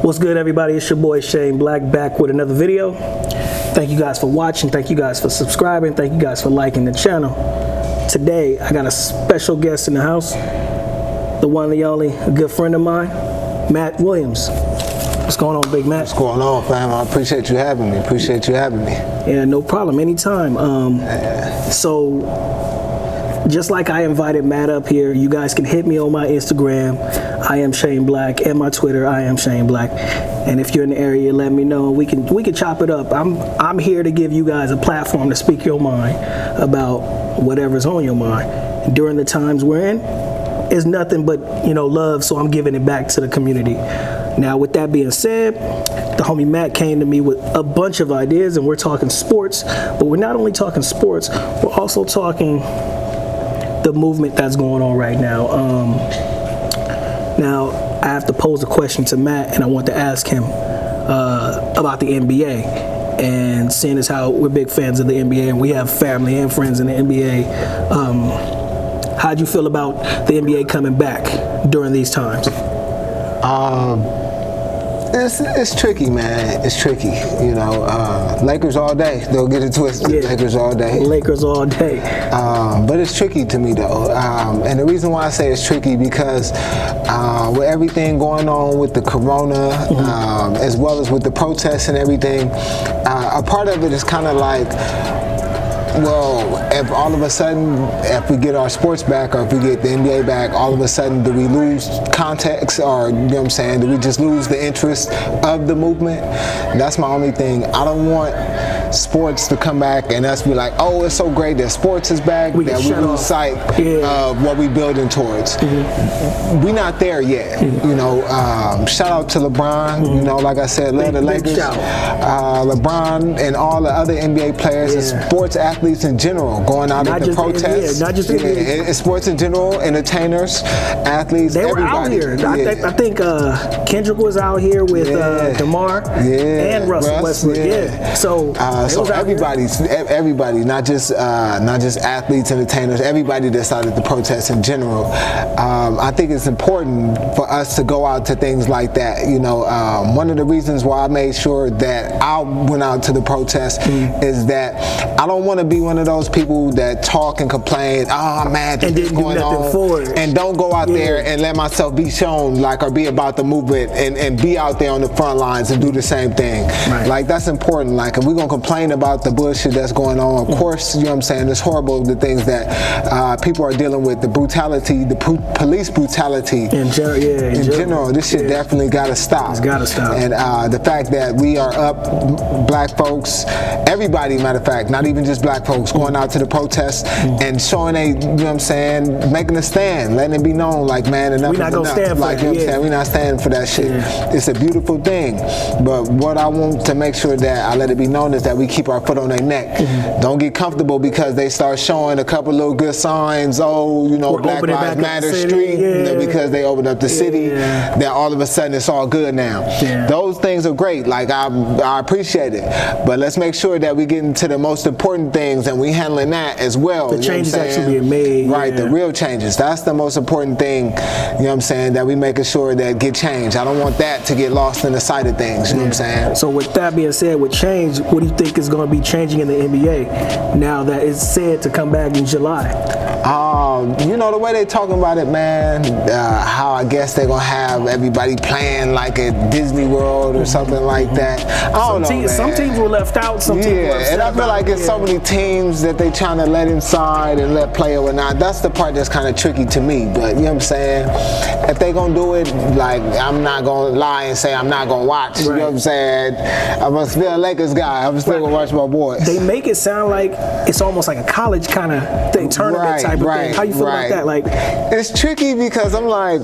What's good, everybody? It's your boy Shane Black back with another video. Thank you guys for watching. Thank you guys for subscribing. Thank you guys for liking the channel. Today, I got a special guest in the house. The one and the only, a good friend of mine, Matt Williams. What's going on, Big Matt? What's going on, fam? I appreciate you having me. Yeah, no problem. Anytime. So, just like I invited Matt up here, you guys can hit me on my Instagram, IAmShaneBlack, and my Twitter, IAmShaneBlack. And if you're in the area, let me know. We can chop it up. I'm here to give you guys a platform to speak your mind about whatever's on your mind. During the times we're in, it's nothing but, love, so I'm giving it back to the community. Now, with that being said, the homie Matt came to me with a bunch of ideas, and we're talking sports, but we're not only talking sports, we're also talking the movement that's going on right now. Now, I have to pose a question to Matt, and I want to ask him about the NBA. And seeing as how we're big fans of the NBA, and we have family and friends in the NBA, how'd you feel about the NBA coming back during these times? It's tricky, man. It's tricky. Lakers all day. Don't get it twisted. Yeah. Lakers all day. Lakers all day. But it's tricky to me, though. And the reason why I say it's tricky because with everything going on with the corona, as well as with the protests and everything, a part of it is kind of like, well, if all of a sudden, if we get our sports back or if we get the NBA back, all of a sudden do we lose context or, do we just lose the interest of the movement? That's my only thing. I don't want sports to come back and us be like, oh, it's so great that sports is back, that we lose sight of what we building towards. We're not there yet. Shout out to LeBron, like I said, love the Lakers. LeBron and all the other NBA players and sports athletes in general going out at the protests. Not just NBA. Sports in general, entertainers, athletes, they were everybody. out here. I think Kendrick was out here with DeMar and Russell Westbrook. So everybody, not just athletes, entertainers, everybody that's out at the protests in general. I think it's important for us to go out to things like that. One of the reasons why I made sure that I went out to the protest is that I don't want to be one of those people that talk and complain, oh man, this is going on, and don't go out there and let myself be shown or be about the movement and be out there on the front lines and do the same thing. Right. That's important. If we're gonna complain about the bullshit that's going on, of course, it's horrible, the things that people are dealing with, the brutality, the police brutality in general. This shit definitely gotta stop. It's gotta stop. And the fact that we are up, black folks, everybody, matter of fact, not even just black folks, going out to the protests and showing making a stand, letting it be known, man, enough is enough. We're not standing for that shit. It's a beautiful thing, but what I want to make sure that I let it be known is that we keep our foot on their neck. Don't get comfortable because they start showing a couple little good signs, Black Lives Matter street, because they opened up the city, that all of a sudden it's all good now. Those things are great, I appreciate it, but let's make sure that we get into the most important things and we handling that as well. The changes actually being made. Right, the real changes. That's the most important thing, that we making sure that get changed. I don't want that to get lost in the sight of things, So with that being said, with change, what do you think is going to be changing in the NBA now that it's said to come back in July? The way they talking about it, man, how I guess they're going to have everybody playing like at Disney World or something like that. I don't know, man. Some teams were left out, some teams were and I feel like it's so many teams that they trying to let inside and let play or whatnot. That's the part that's kind of tricky to me, but if they going to do it, I'm not going to lie and say I'm not going to watch, I must be a Lakers guy. I'm still going to watch my boys. They make it sound like it's almost like a college kind of thing, tournament type of thing. How you feel about that? It's tricky because I'm like,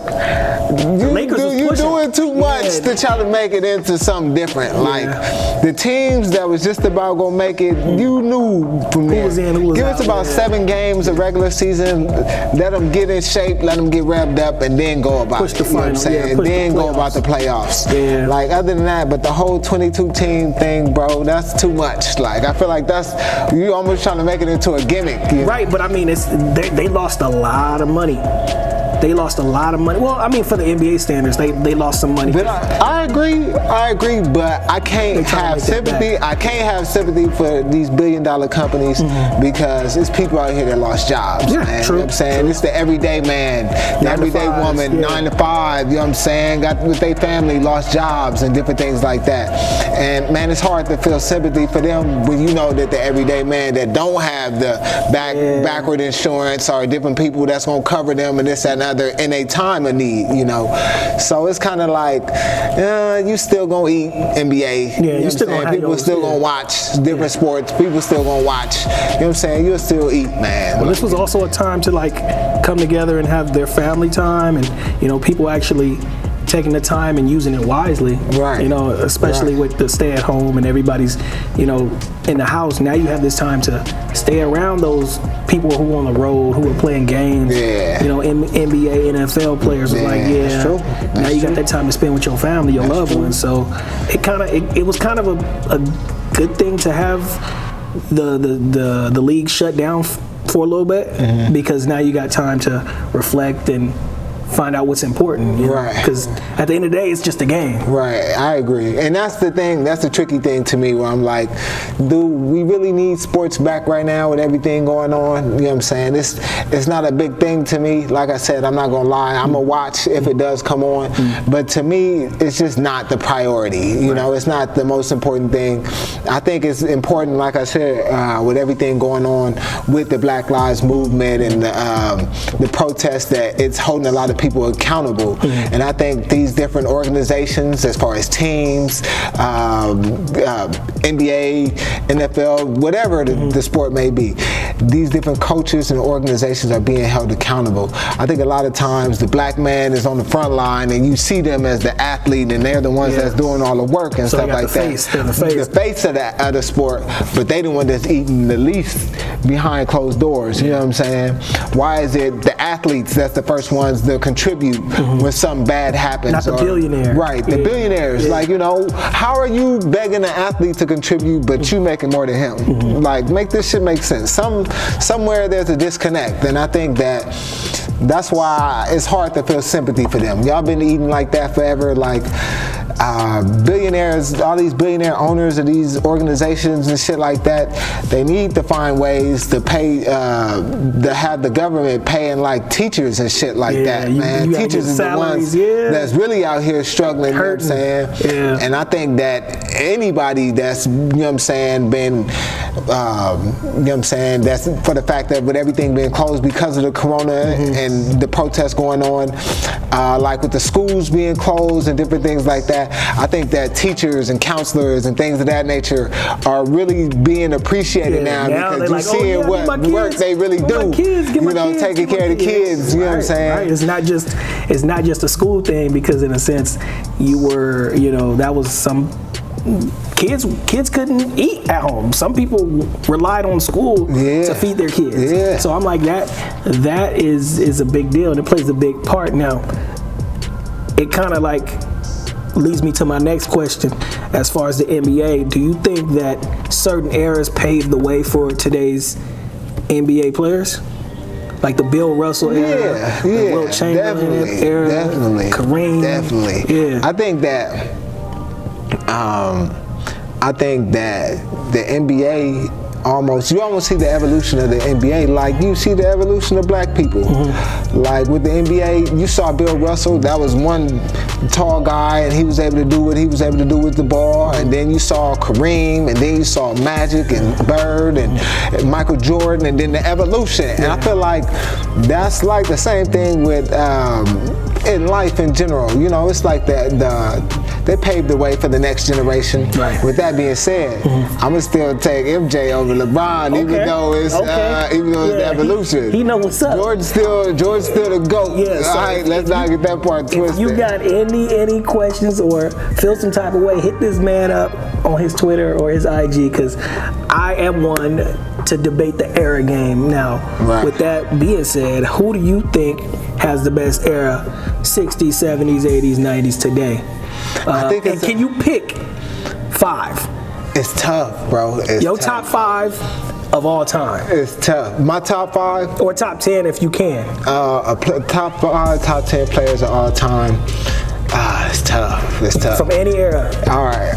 you doing too much to try to make it into something different. The teams that was just about gonna make it, you knew from there. Give us about 7 games of regular season, let them get in shape, let them get revved up, and then go about it. Then go about the playoffs. Other than that, but the whole 22 team thing, bro, that's too much. I feel like you almost trying to make it into a gimmick. Right, but I mean, they lost a lot of money they lost a lot of money. Well, I mean, for the NBA standards, they lost some money. But I agree, but I can't have sympathy. I can't have sympathy for these billion-dollar companies because it's people out here that lost jobs. Yeah, man. true. You know what I'm saying? It's the everyday man, the everyday woman, 9 to 5, you know what I'm saying? Got with their family, lost jobs and different things like that. And man, it's hard to feel sympathy for them when you know that the everyday man that don't have the backward insurance or different people that's gonna cover them and this, that, and other in a time of need, you know. So it's kind of like, you still gonna eat NBA. Yeah, you still gonna have people still gonna watch different sports. People still gonna watch. You know what I'm saying? You'll still eat, man. Well, this was also a time to like come together and have their family time, and you know, people actually taking the time and using it wisely. Right. You know, especially with the stay at home and everybody's, you know, in the house. Now you have this time to stay around those people who are on the road, who are playing games. Yeah. You know, NBA, NFL players are like, that's true. Now you got that time to spend with your family, your loved ones. So it was kind of a good thing to have the league shut down for a little bit, because now you got time to reflect and find out what's important, you know? Right. Because at the end of the day, it's just a game. Right, I agree. And that's the thing, that's the tricky thing to me, where I'm like, do we really need sports back right now with everything going on? You know what I'm saying? It's not a big thing to me. Like I said, I'm not gonna lie, I'm gonna watch if it does come on, but to me, it's just not the priority. You know, it's not the most important thing. I think it's important, like I said, with everything going on with the Black Lives Movement and the protests, that it's holding a lot of people accountable. And I think these different organizations, as far as teams, NBA, NFL, whatever the sport may be, these different coaches and organizations are being held accountable. I think a lot of times the black man is on the front line and you see them as the athlete and they're the ones that's doing all the work and stuff like that. They're the face of the sport, but they the one that's eating the least behind closed doors. You know what I'm saying? Why is it the athletes that's the first ones to contribute when something bad happens? Not the billionaire. Right, the billionaires. Like, you know, how are you begging an athlete to contribute but you making more than him? Like, make this shit make sense. Somewhere there's a disconnect, and I think that's why it's hard to feel sympathy for them. Y'all been eating like that forever. Like, billionaires, all these billionaire owners of these organizations and shit like that, they need to find ways to pay, to have the government paying like teachers and shit like that, man. Teachers is the ones that's really out here struggling, you know what I'm saying? And I think that anybody that's, you know what I'm saying, been, you know what I'm saying, that's for the fact that with everything being closed because of the corona and the protests going on, like with the schools being closed and different things like that, I think that teachers and counselors and things of that nature are really being appreciated now because you seeing what work they really do. You know, taking care of the kids. You know what I'm saying? Right. It's not just a school thing, because in a sense you were, you know, that was some kids couldn't eat at home. Some people relied on school to feed their kids. So I'm like, that is a big deal, and it plays a big part. Now, it kind of like leads me to my next question. As far as the NBA, do you think that certain eras paved the way for today's NBA players? Like the Bill Russell era, the Wilt Chamberlain era, Kareem. Definitely. I think that the NBA you almost see the evolution of the NBA like you see the evolution of black people. Like with the NBA, you saw Bill Russell, that was one tall guy and he was able to do what he was able to do with the ball, and then you saw Kareem, and then you saw Magic and Bird and Michael Jordan, and then the evolution. And I feel like that's like the same thing with in life in general. You know, it's like they paved the way for the next generation. With that being said, I'm gonna still take MJ over LeBron, even though it's the evolution. He know what's up. George's still the GOAT. All right, let's not get that part twisted. If you got any questions or feel some type of way, hit this man up on his Twitter or his IG, because I am one to debate the era game. Now, with that being said, who do you think has the best era, 60s, 70s, 80s, 90s today? And can you pick 5? It's tough, bro. Top 5 of all time? It's tough. My top 5? Or top 10 if you can. Top 5, top 10 players of all time. It's tough. It's tough. From any era. All right.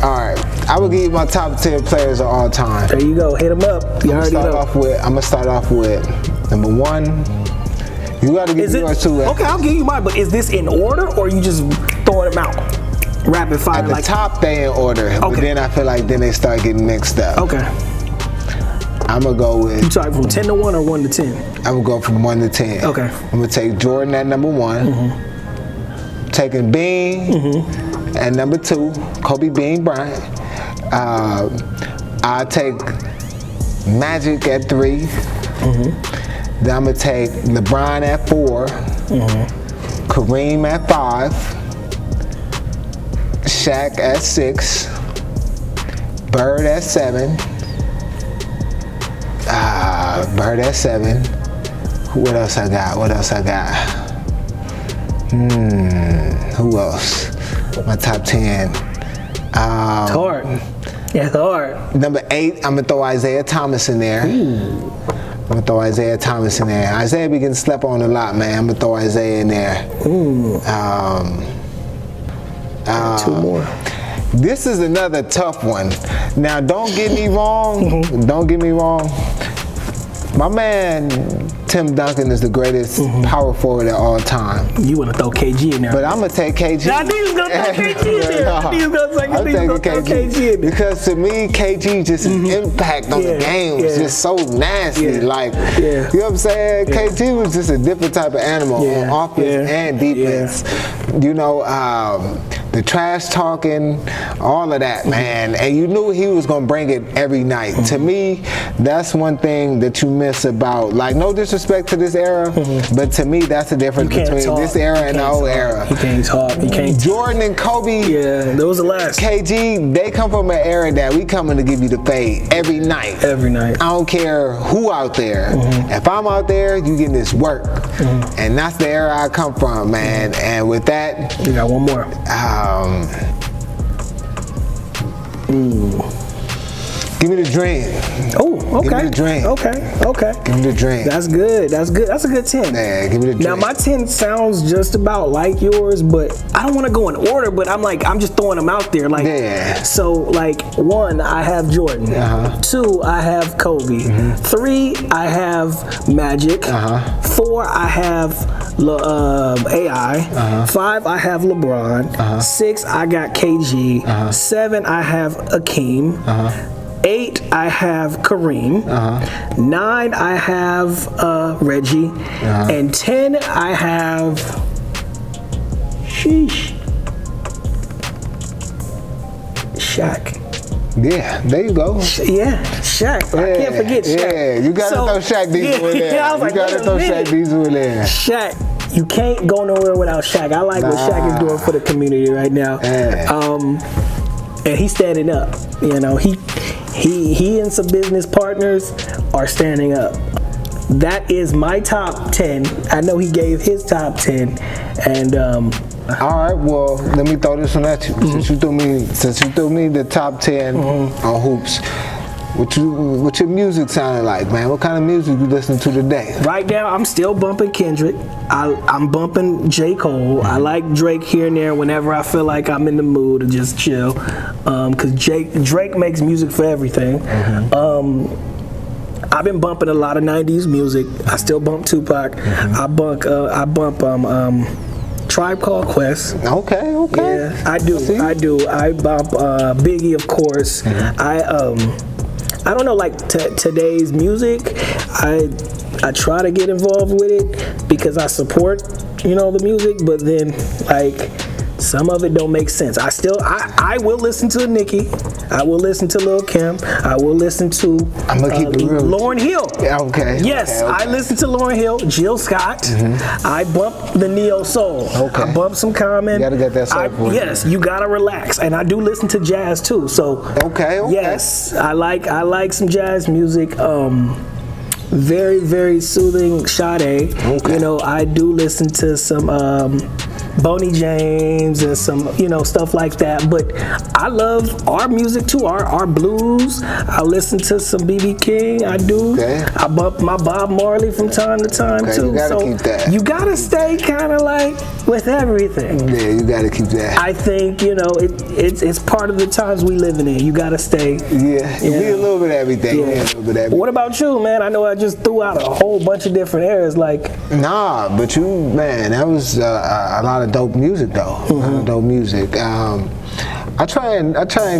I will give you my top 10 players of all time. There you go. Hit them up. You already know. I'm gonna start off with number 1. You gotta give me yours too. Okay, I'll give you mine. But is this in order, or are you just throwing them out rapid fire? At the top, they in order. Okay. But then I feel like then they start getting mixed up. Okay. I'm gonna go with. You talking from 10 to 1 or 1 to 10? I'm gonna go from 1 to 10. Okay. I'm gonna take Jordan at number 1. Taking Bean at number 2. Kobe Bean Bryant. I'll take Magic at 3. Then I'm gonna take LeBron at 4. Kareem at 5. Shaq at 6. Bird at 7. Bird at 7. What else I got? Who else? My top 10. It's hard. Yeah, it's hard. Number 8, I'm gonna throw Isaiah Thomas in there. Isaiah be getting slept on a lot, man. I'm gonna throw Isaiah in there. 2 more. This is another tough one. Now, don't get me wrong. My man Tim Duncan is the greatest power forward at all time. You want to throw KG in there? But I'm gonna take KG. Nah, these gonna throw KG in there. I'm taking KG in there. because to me, KG just his impact on the game was just so nasty. Like, you know what I'm saying? KG was just a different type of animal on offense and defense. You know, the trash talking, all of that, man. And you knew he was gonna bring it every night. To me, that's one thing that you miss about, like, no disrespect to this era, but to me, that's the difference between this era and the old era. He can't talk. Jordan and Kobe, those are the last. KG, they come from an era that we coming to give you the fade every night. Every night. I don't care who out there. If I'm out there, you getting this work. And that's the era I come from, man. And with that, you got one more. Give me the dream. Oh, okay. Give me the dream. Okay. Give me the dream. That's good. That's a good 10. Yeah, give me the dream. Now my 10 sounds just about like yours, but I don't want to go in order. But I'm just throwing them out there. Like, so like 1, I have Jordan. 2, I have Kobe. 3, I have Magic. 4, I have AI. 5, I have LeBron. 6, I got KG. 7, I have Akeem. 8, I have Kareem. 9, I have Reggie. And 10, I have Shaq. Yeah, there you go. Shaq. I can't forget Shaq. Yeah, you gotta throw Shaq Diesel in there. I was like, you gotta throw Shaq Diesel in there. Shaq. You can't go nowhere without Shaq. I like what Shaq is doing for the community right now. And he's standing up. You know, he and some business partners are standing up. That is my top 10. I know he gave his top 10, and all right, well, let me throw this one at you. Since you threw me the top 10 on hoops, what your music sounding like, man? What kind of music you listening to today? Right now, I'm still bumping Kendrick. I'm bumping J. Cole. I like Drake here and there whenever I feel like I'm in the mood to just chill. Cause Drake makes music for everything. I've been bumping a lot of '90s music. I still bump Tupac. I bump Tribe Called Quest. Okay. Yeah, I do. I bump Biggie, of course. I don't know, like today's music, I try to get involved with it because I support, the music, but then like some of it don't make sense. I will listen to Nicki. I will listen to Lil' Kim. I will listen to I'm gonna keep it real. Lauryn Hill. Yeah, okay. Yes, okay. I listen to Lauryn Hill, Jill Scott. I bump the Neo Soul. Okay. I bump some Common. You gotta get that soul. Yes, you gotta relax. And I do listen to jazz too. So okay. Yes, I like some jazz music. Very, very soothing Sade. Okay. I do listen to some Boney James and some, you know, stuff like that. But I love our music too, our blues. I listen to some B.B. King. I do. Okay. I bump my Bob Marley from time to time too. You gotta keep that. You gotta stay kind of like with everything. Yeah, you gotta keep that. I think, you know, it's part of the times we living in. You gotta stay. Yeah, be a little bit of everything. Yeah. A little bit of everything. What about you, man? I know I just threw out a whole bunch of different areas. Like, nah, but you, man, that was a lot of dope music though. A lot of dope music. I try and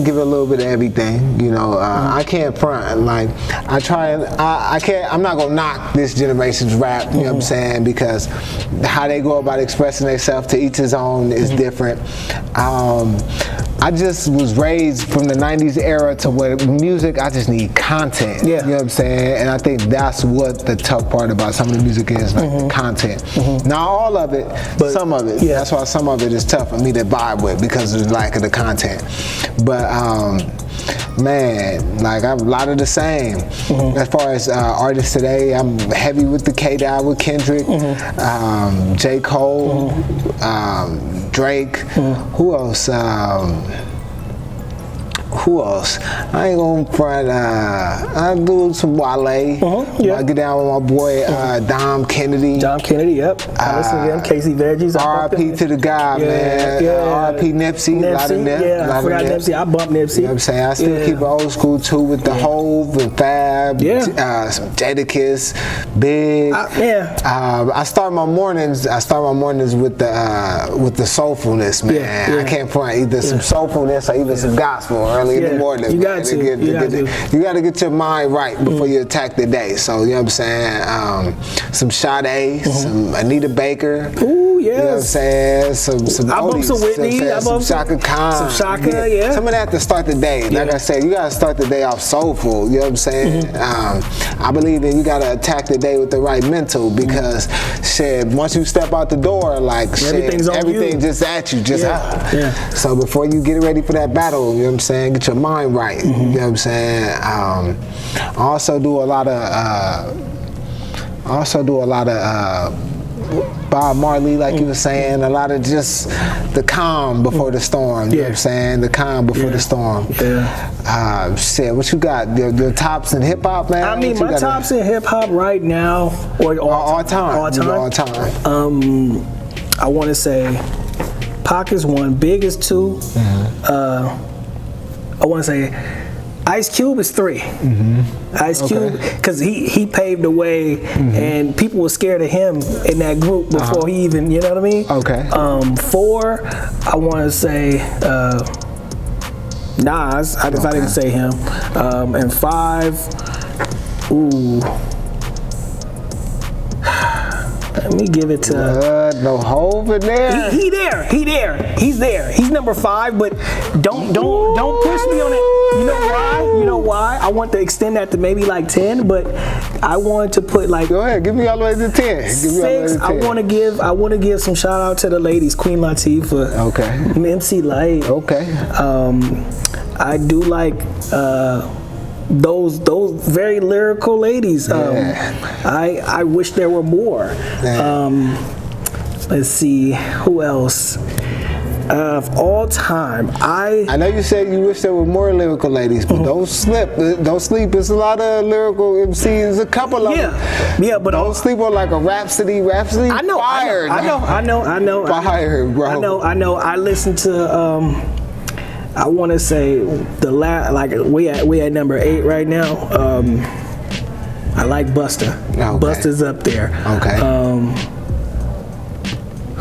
give it a little bit of everything, you know. I can't front, like I can't. I'm not gonna knock this generation's rap, you know what I'm saying, because how they go about expressing themselves, to each his own, is different. I just was raised from the 90s era to where music, I just need content. Yeah. You know what I'm saying? And I think that's what the tough part about some of the music is, like the content. Not all of it, but some of it. Yeah. That's why some of it is tough for me to vibe with, because of the lack of the content. But man, like I'm a lot of the same. As far as artists today, I'm heavy with the K-Dot, with Kendrick, J. Cole, Drake. Who else? Who else? I ain't gonna front. I do some Wale. I get down with my boy Dom Kennedy. Dom Kennedy, yep. I listen to them. Casey Veggies. R.I.P. to the guy, man. R.I.P. Nipsey. A lot of Nip. Yeah, I forgot Nipsey. I bumped Nipsey. You know what I'm saying? I still keep it old school too, with the Hove and Fab. Some Jadakiss, Big. I start my mornings with the soulfulness, man. I can't front either some soulfulness or even some gospel early in the morning. You got to. You got to get your mind right before you attack the day. So you know what I'm saying? Some Sade, some Anita Baker. Ooh, yes. You know what I'm saying? Some I bumped some Whitney. I bumped some Shaka Khan. Some Shaka, yeah. Some of that to start the day. Like I said, you got to start the day off soulful. You know what I'm saying? I believe that you got to attack the day with the right mental, because shit, once you step out the door, like everything just at you, just out. So before you get ready for that battle, you know what I'm saying, get your mind right. You know what I'm saying? I also do a lot of Bob Marley, like you were saying, a lot of just the calm before the storm. You know what I'm saying? The calm before the storm. Shit, what you got? The tops in hip hop, man? I mean, my tops in hip hop right now, or all time. I want to say Pac is one, Big is two. I want to say Ice Cube is three. Ice Cube, because he paved the way, and people were scared of him in that group before he even, you know what I mean? Four, I want to say Nas, if I didn't say him. And five, let me give it to no Hove in there. He's there. He's number 5, but don't push me on it. You know why? I want to extend that to maybe like 10, but I want to put like. Go ahead, give me all the way to 10. 6. I want to give some shout out to the ladies, Queen Latifah, MC Light. I do like those very lyrical ladies. I wish there were more. Let's see, who else? Of all time, I know you said you wish there were more lyrical ladies, but don't sleep. It's a lot of lyrical MCs. A couple of them. Yeah, but don't sleep on like a Rhapsody. I know. Fire, I know. Fire, bro. I know. I listen to. I want to say the last, like we at number 8 right now. I like Busta. Busta's up there.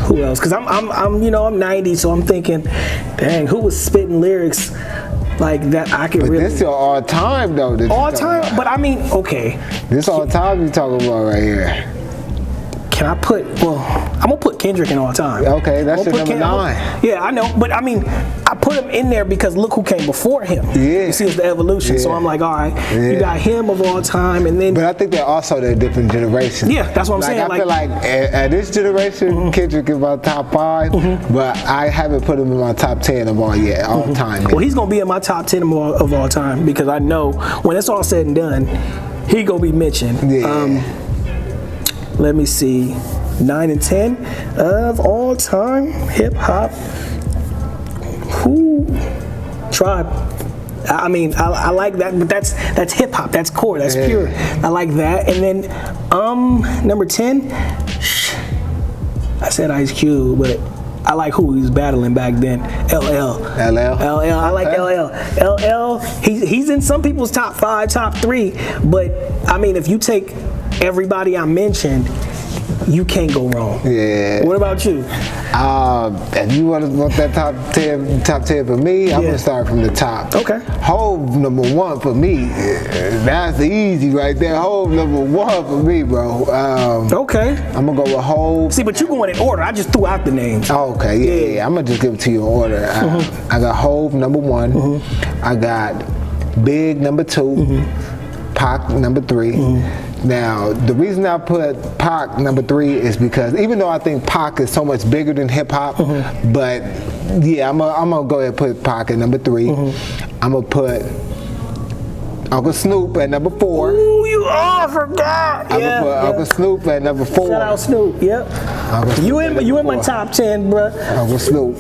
Who else? Because I'm 90, so I'm thinking, dang, who was spitting lyrics like that? I can really. This is all time though. All time, but I mean, okay. This all time you talking about right here. Can I put? Well, I'm gonna put Kendrick in all time. Okay, that's your number 9. Yeah, I know, but I mean, I put him in there because look who came before him. You see, it's the evolution. So I'm like, all right, you got him of all time, and then. But I think they're also the different generations. Yeah, that's what I'm saying. I feel like at this generation, Kendrick is my top 5, but I haven't put him in my top 10 of all time. Well, he's gonna be in my top 10 of all time, because I know when it's all said and done, he gonna be mentioned. Let me see. 9 and 10 of all time hip hop. Who? Tribe. I mean, I like that, but that's hip hop. That's core. That's pure. I like that. And then number 10. I said Ice Cube, but I like who he was battling back then. LL. I like LL. LL. He's in some people's top 5, top 3. But I mean, if you take everybody I mentioned, you can't go wrong. Yeah. What about you? If you want that top 10 for me, I'm gonna start from the top. Okay. Hove number 1 for me. That's easy right there. Hove number 1 for me, bro. Okay. I'm gonna go with Hove. See, but you going in order. I just threw out the names. Okay, yeah. I'm gonna just give it to you in order. I got Hove number 1. I got Big number 2. Pac number 3. Now, the reason I put Pac number 3 is because even though I think Pac is so much bigger than hip hop, but yeah, I'm gonna go ahead and put Pac at number 3. I'm gonna put Uncle Snoop at number 4. Ooh, I forgot. I'm gonna put Uncle Snoop at number 4. Shout out Snoop. Yep. You in my top 10, bruh. Uncle Snoop.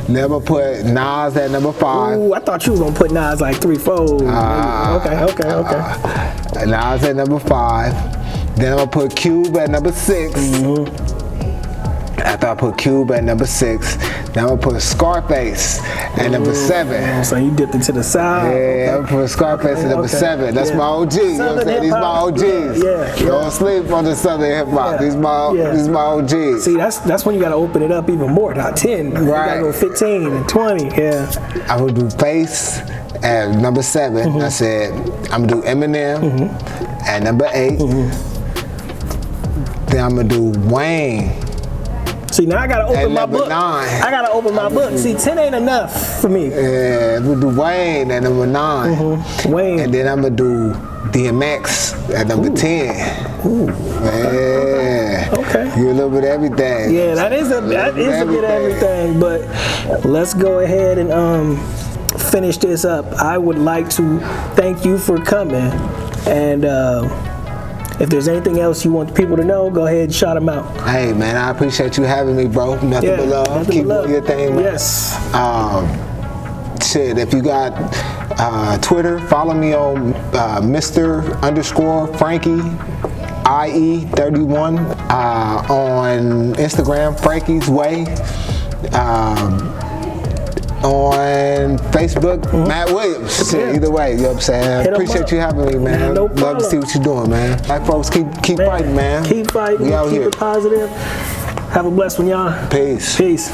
Never put Nas at number 5. Ooh, I thought you was gonna put Nas like 3, 4. Okay. Nas at number 5. Then I'm gonna put Cube at number 6. After I put Cube at number 6, then I'm gonna put Scarface at number 7. So you dipped into the side. Yeah, I'm gonna put Scarface at number 7. That's my OG. You know what I'm saying? These my OGs. Don't sleep on the Southern hip hop. These my OGs. See, that's when you gotta open it up even more. Not 10. Right. You gotta go 15 and 20. Yeah. I would do Face at number 7. I said I'm gonna do Eminem at number 8. Then I'm gonna do Wayne. See, now I gotta open my book. 9. I gotta open my book. See, 10 ain't enough for me. Yeah, I'm gonna do Wayne at number 9. Wayne. And then I'm gonna do DMX at number 10. Ooh. Yeah. Okay. You a little bit of everything. Yeah, that is a bit of everything. But let's go ahead and finish this up. I would like to thank you for coming, and if there's anything else you want people to know, go ahead and shout them out. Hey man, I appreciate you having me, bro. Nothing but love. Keep doing your thing, man. Yes. Shit, if you got Twitter, follow me on Mr._Frankie IE31. On Instagram, Frankie's Way. On Facebook, Matt Williams. Shit, either way, you know what I'm saying? Appreciate you having me, man. No Love problem. to see what you're doing, man. Black folks, keep fighting, man. Keep fighting. We out keep here. it positive. Have a blessed one, y'all. Peace. Peace.